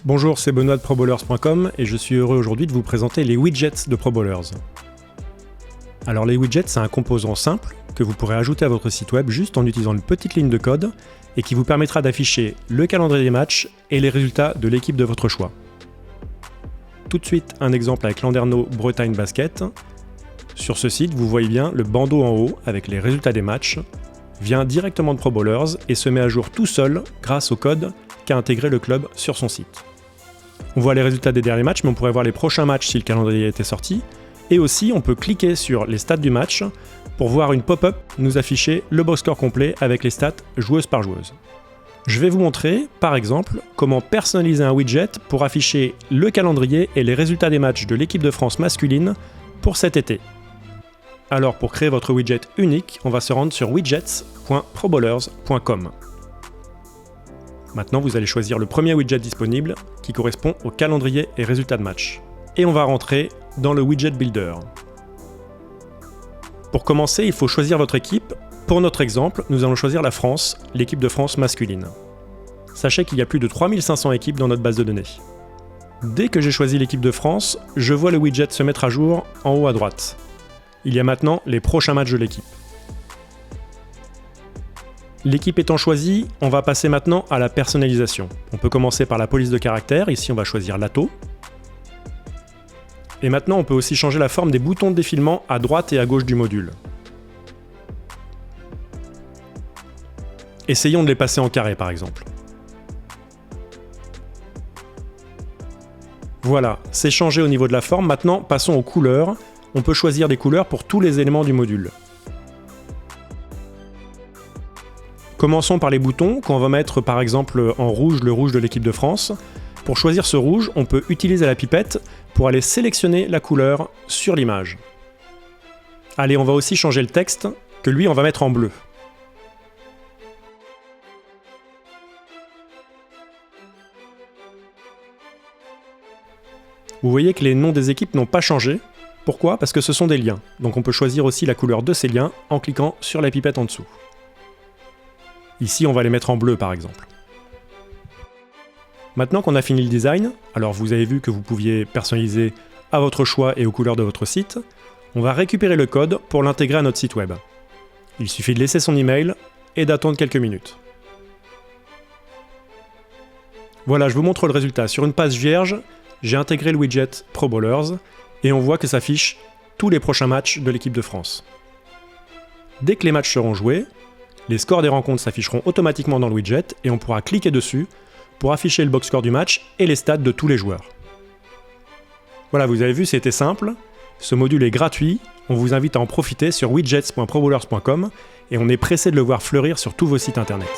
Bonjour, c'est Benoît de ProBowlers.com et je suis heureux aujourd'hui de vous présenter les widgets de ProBowlers. Alors les widgets, c'est un composant simple que vous pourrez ajouter à votre site web juste en utilisant une petite ligne de code et qui vous permettra d'afficher le calendrier des matchs et les résultats de l'équipe de votre choix. Tout de suite, un exemple avec Landerneau Bretagne Basket. Sur ce site, vous voyez bien le bandeau en haut avec les résultats des matchs vient directement de ProBowlers et se met à jour tout seul grâce au code qu'a intégré le club sur son site. On voit les résultats des derniers matchs, mais on pourrait voir les prochains matchs si le calendrier était sorti. Et aussi, on peut cliquer sur les stats du match pour voir une pop-up nous afficher le box score complet avec les stats joueuse par joueuse. Je vais vous montrer, par exemple, comment personnaliser un widget pour afficher le calendrier et les résultats des matchs de l'équipe de France masculine pour cet été. Alors pour créer votre widget unique, on va se rendre sur widgets.probowlers.com. Maintenant, vous allez choisir le premier widget disponible qui correspond au calendrier et résultats de match. Et on va rentrer dans le widget builder. Pour commencer, il faut choisir votre équipe. Pour notre exemple, nous allons choisir la France, l'équipe de France masculine. Sachez qu'il y a plus de 3500 équipes dans notre base de données. Dès que j'ai choisi l'équipe de France, je vois le widget se mettre à jour en haut à droite. Il y a maintenant les prochains matchs de l'équipe. L'équipe étant choisie, on va passer maintenant à la personnalisation. On peut commencer par la police de caractère, ici on va choisir Lato. Et maintenant on peut aussi changer la forme des boutons de défilement à droite et à gauche du module. Essayons de les passer en carré par exemple. Voilà, c'est changé au niveau de la forme. Maintenant passons aux couleurs. On peut choisir des couleurs pour tous les éléments du module. Commençons par les boutons, qu'on va mettre par exemple en rouge le rouge de l'équipe de France. Pour choisir ce rouge, on peut utiliser la pipette pour aller sélectionner la couleur sur l'image. Allez, on va aussi changer le texte, que lui on va mettre en bleu. Vous voyez que les noms des équipes n'ont pas changé. Pourquoi ? Parce que ce sont des liens. Donc on peut choisir aussi la couleur de ces liens en cliquant sur la pipette en dessous. Ici, on va les mettre en bleu par exemple. Maintenant qu'on a fini le design, alors vous avez vu que vous pouviez personnaliser à votre choix et aux couleurs de votre site, on va récupérer le code pour l'intégrer à notre site web. Il suffit de laisser son email et d'attendre quelques minutes. Voilà, je vous montre le résultat. Sur une page vierge, j'ai intégré le widget ProBowlers et on voit que s'affichent tous les prochains matchs de l'équipe de France. Dès que les matchs seront joués, les scores des rencontres s'afficheront automatiquement dans le widget et on pourra cliquer dessus pour afficher le box score du match et les stats de tous les joueurs. Voilà, vous avez vu, c'était simple. Ce module est gratuit, on vous invite à en profiter sur widgets.probowlers.com et on est pressé de le voir fleurir sur tous vos sites internet.